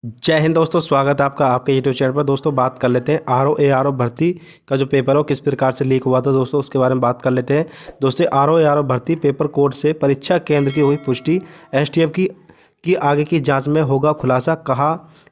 जय हिंद दोस्तों, स्वागत है आपका आपके यूट्यूब चैनल पर। दोस्तों बात कर लेते हैं आरओ भर्ती का जो पेपर हो किस प्रकार से लीक हुआ था। दोस्तों उसके बारे में बात कर लेते हैं। दोस्तों आरओ भर्ती पेपर कोड से परीक्षा केंद्र की हुई पुष्टि। एसटीएफ की आगे की जांच में होगा खुलासा।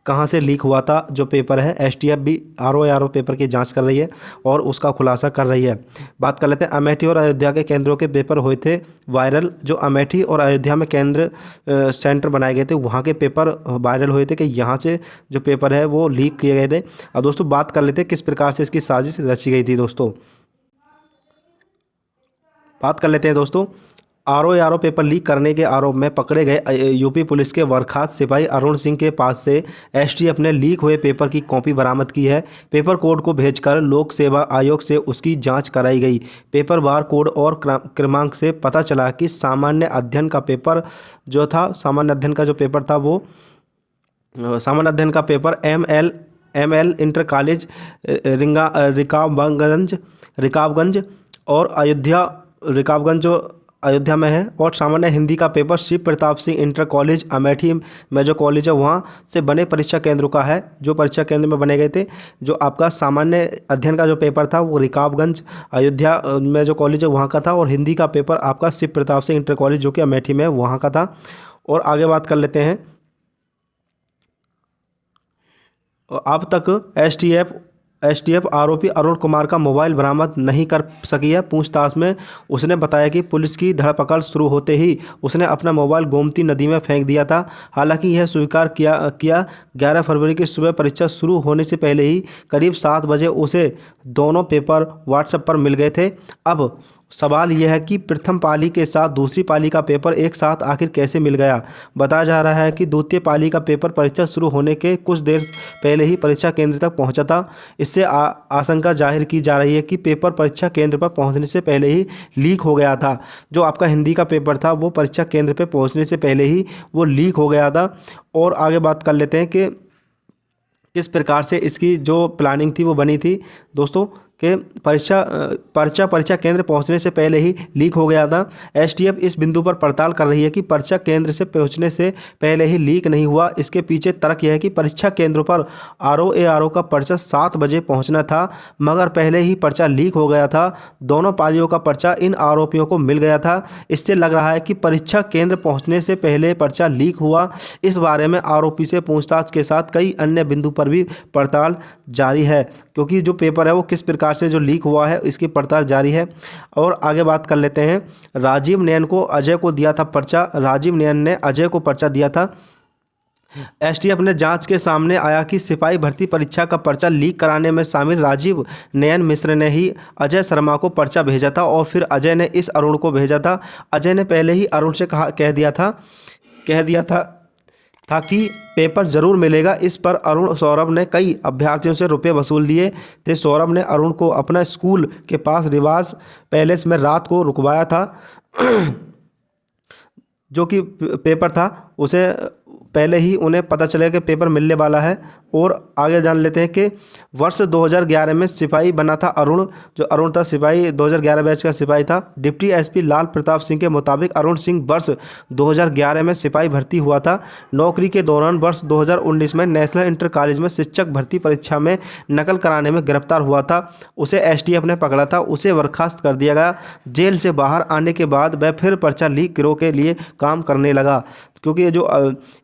कहाँ से लीक हुआ था जो पेपर है। एसटीएफ भी आरओ पेपर की जांच कर रही है और उसका खुलासा कर रही है। बात कर लेते हैं अमेठी और अयोध्या के केंद्रों के पेपर हुए थे वायरल। जो अमेठी और अयोध्या में सेंटर बनाए गए थे, वहाँ के पेपर वायरल हुए थे कि यहाँ से जो पेपर है वो लीक किए गए थे। अब दोस्तों बात कर लेते हैं किस प्रकार से इसकी साजिश रची गई थी। दोस्तों बात कर लेते हैं दोस्तों आरओ पेपर लीक करने के आरोप में पकड़े गए यूपी पुलिस के बर्खास्त सिपाही अरुण सिंह के पास से एसटीएफ ने लीक हुए पेपर की कॉपी बरामद की है। पेपर कोड को भेजकर लोक सेवा आयोग से उसकी जांच कराई गई। पेपर बार कोड और क्रमांक से पता चला कि सामान्य अध्ययन का पेपर जो था, सामान्य अध्ययन का जो पेपर था वो सामान्य अध्ययन का paper M L inter college Rikabganj और रिकाबगंज जो अयोध्या में है, और सामान्य हिंदी का paper Shiv Pratap Singh inter college Amethi में जो कॉलेज है वहाँ से बने परीक्षा केंद्रों का है। जो परीक्षा केंद्र में बने गए थे, जो आपका सामान्य अध्ययन का जो पेपर था वो रिकाबगंज अयोध्या में जो कॉलेज है वहाँ का था, और हिंदी का पेपर आपका शिव प्रताप सिंह इंटर कॉलेज जो कि अमेठी में है वहाँ का था। और आगे बात कर लेते हैं। अब तक एसटीएफ आरोपी अरुण कुमार का मोबाइल बरामद नहीं कर सकी है। पूछताछ में उसने बताया कि पुलिस की धरपकड़ शुरू होते ही उसने अपना मोबाइल गोमती नदी में फेंक दिया था। हालांकि यह स्वीकार किया 11 फरवरी की सुबह परीक्षा शुरू होने से पहले ही करीब 7 बजे उसे दोनों पेपर व्हाट्सएप पर मिल गए थे। अब सवाल यह है कि प्रथम पाली के साथ दूसरी पाली का पेपर एक साथ आखिर कैसे मिल गया। बताया जा रहा है कि द्वितीय पाली का पेपर परीक्षा शुरू होने के कुछ देर पहले ही परीक्षा केंद्र तक पहुंचा था। इससे आशंका जाहिर की जा रही है कि पेपर परीक्षा केंद्र पर पहुंचने से पहले ही लीक हो गया था। जो आपका हिंदी का पेपर था वो परीक्षा केंद्र पर पहुँचने से पहले ही वो लीक हो गया था। और आगे बात कर लेते हैं कि किस प्रकार से इसकी जो प्लानिंग थी वो बनी थी। दोस्तों कि परीक्षा केंद्र पहुंचने से पहले ही लीक हो गया था। एसटीएफ इस बिंदु पर पड़ताल कर रही है कि परीक्षा केंद्र से पहुंचने से पहले ही लीक नहीं हुआ। इसके पीछे तर्क यह है कि परीक्षा केंद्रों पर आरओ का पर्चा 7 बजे पहुंचना था, मगर पहले ही पर्चा लीक हो गया था। दोनों पालियों का पर्चा इन आरोपियों को मिल गया था। इससे लग रहा है कि परीक्षा केंद्र पहुँचने से पहले पर्चा लीक हुआ। इस बारे में आरोपी से पूछताछ के साथ कई अन्य बिंदु पर भी पड़ताल जारी है, क्योंकि जो पेपर है वो किस प्रकार से जो लीक हुआ है इसकी पड़ताल जारी है। और आगे बात कर लेते हैं। राजीव नयन को अजय को दिया था पर्चा। राजीव नयन ने अजय को पर्चा दिया था। एसटीएफ ने जांच के सामने आया कि सिपाही भर्ती परीक्षा का पर्चा लीक कराने में शामिल राजीव नयन मिश्र ने ही अजय शर्मा को पर्चा भेजा था, और फिर अजय ने इस अरुण को भेजा था। अजय ने पहले ही अरुण से कह दिया था कि पेपर ज़रूर मिलेगा। इस पर सौरभ ने कई अभ्यर्थियों से रुपए वसूल दिए थे। सौरभ ने अरुण को अपना स्कूल के पास रिवाज पैलेस में रात को रुकवाया था। जो कि पेपर था उसे पहले ही उन्हें पता चलेगा कि पेपर मिलने वाला है। और आगे जान लेते हैं कि वर्ष 2011 में सिपाही बना था अरुण। जो अरुण था सिपाही 2011 बैच का सिपाही था। डिप्टी एसपी लाल प्रताप सिंह के मुताबिक अरुण सिंह वर्ष 2011 में सिपाही भर्ती हुआ था। नौकरी के दौरान वर्ष 2019 में नेशनल इंटर कॉलेज में शिक्षक भर्ती परीक्षा में नकल कराने में गिरफ्तार हुआ था। उसे एसटीएफ ने पकड़ा था, उसे बर्खास्त कर दिया गया। जेल से बाहर आने के बाद वह फिर पर्चा लीक गिरोह के लिए काम करने लगा, क्योंकि ये जो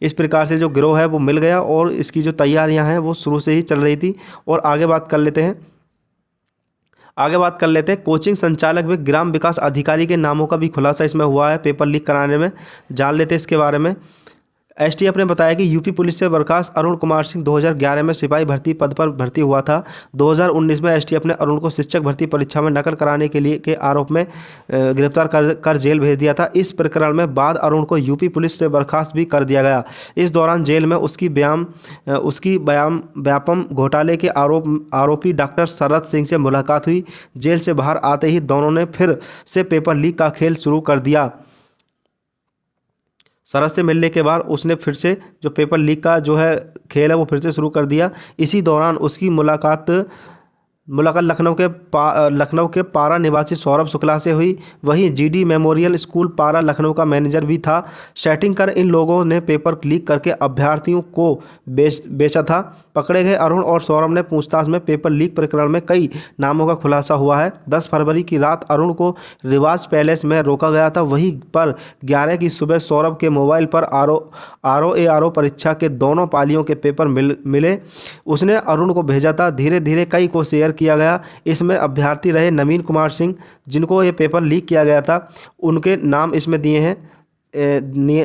इस प्रकार से जो गिरोह है वो मिल गया और इसकी जो तैयारियां हैं वो शुरू से ही चल रही थी। और आगे बात कर लेते हैं कोचिंग संचालक व ग्राम विकास अधिकारी के नामों का भी खुलासा इसमें हुआ है पेपर लीक कराने में। जान लेते हैं इसके बारे में। एसटीएफ ने बताया कि यूपी पुलिस से बर्खास्त अरुण कुमार सिंह 2011 में सिपाही भर्ती पद पर भर्ती हुआ था। 2019 में एसटीएफ ने अरुण को शिक्षक भर्ती परीक्षा में नकल कराने के आरोप में गिरफ्तार कर जेल भेज दिया था। इस प्रकरण में बाद अरुण को यूपी पुलिस से बर्खास्त भी कर दिया गया। इस दौरान जेल में उसकी व्यापम घोटाले के आरोपी डॉक्टर शरद सिंह से मुलाकात हुई। जेल से बाहर आते ही दोनों ने फिर से पेपर लीक का खेल शुरू कर दिया। शरद से मिलने के बाद उसने फिर से जो पेपर लीक का जो है खेल है वो फिर से शुरू कर दिया। इसी दौरान उसकी मुलाकात मुलाकात लखनऊ के पारा निवासी सौरभ शुक्ला से हुई। वहीं जीडी मेमोरियल स्कूल पारा लखनऊ का मैनेजर भी था। सेटिंग कर इन लोगों ने पेपर लीक करके अभ्यर्थियों को बेचा था। पकड़े गए अरुण और सौरभ ने पूछताछ में पेपर लीक प्रकरण में कई नामों का खुलासा हुआ है। 10 फरवरी की रात अरुण को रिवाज पैलेस में रोका गया था। वहीं पर 11 की सुबह सौरभ के मोबाइल पर आरओ परीक्षा के दोनों पालियों के पेपर मिले। उसने अरुण को भेजा था। धीरे धीरे कई को शेयर किया गया। इसमें अभ्यर्थी रहे नवीन कुमार सिंह, जिनको ये पेपर लीक किया गया था। उनके नाम इसमें दिए हैं,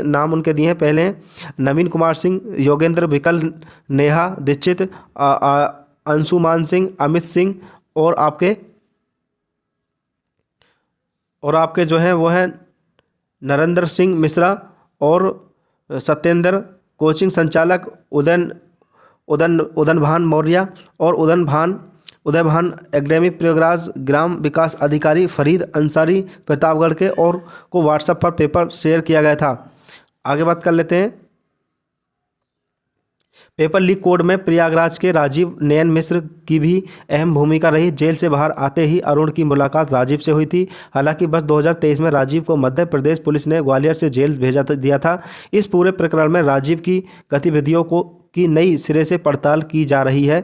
नाम उनके दिए हैं। पहले नवीन कुमार सिंह, योगेंद्र विकल, नेहा दीक्षित, अंशुमान सिंह, अमित सिंह और आपके जो हैं वो हैं नरेंद्र सिंह मिश्रा और सत्येंद्र। कोचिंग संचालक उदयभान मौर्य और उदयभान एकेडमी प्रयागराज। ग्राम विकास अधिकारी फरीद अंसारी प्रतापगढ़ के और को व्हाट्सएप पर पेपर शेयर किया गया था। आगे बात कर लेते हैं। पेपर लीक कोड में प्रयागराज के राजीव नयन मिश्र की भी अहम भूमिका रही। जेल से बाहर आते ही अरुण की मुलाकात राजीव से हुई थी। हालांकि वर्ष 2023 में राजीव को मध्य प्रदेश पुलिस ने ग्वालियर से जेल भेजा दिया था। इस पूरे प्रकरण में राजीव की गतिविधियों की नई सिरे से पड़ताल की जा रही है।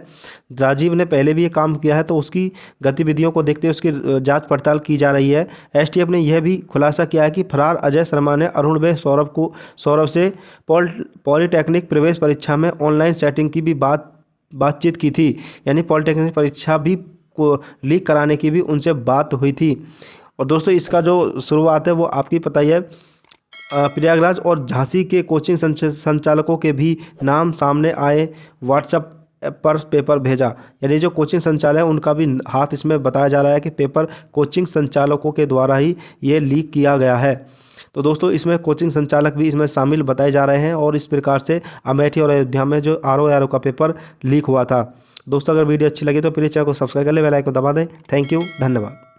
राजीव ने पहले भी ये काम किया है, तो उसकी गतिविधियों को देखते उसकी जांच पड़ताल की जा रही है। एसटीएफ ने यह भी खुलासा किया है कि फरार अजय शर्मा ने अरुण व सौरभ से पॉलिटेक्निक प्रवेश परीक्षा में ऑनलाइन सेटिंग की भी बातचीत की थी। यानी पॉलिटेक्निक परीक्षा भी को लीक कराने की भी उनसे बात हुई थी। और दोस्तों इसका जो शुरुआत है वो आपकी पता ही है। प्रयागराज और झांसी के कोचिंग संचालकों के भी नाम सामने आए। व्हाट्सएप पर पेपर भेजा, यानी जो कोचिंग संचालक है उनका भी हाथ इसमें बताया जा रहा है कि पेपर कोचिंग संचालकों के द्वारा ही ये लीक किया गया है। तो दोस्तों इसमें कोचिंग संचालक भी इसमें शामिल बताए जा रहे हैं। और इस प्रकार से अमेठी और अयोध्या में जो आरओ का पेपर लीक हुआ था। दोस्तों अगर वीडियो अच्छी लगी तो प्लीज़ चैनल को सब्सक्राइब कर ले, बेल आइकन को दबा दें। थैंक यू, धन्यवाद।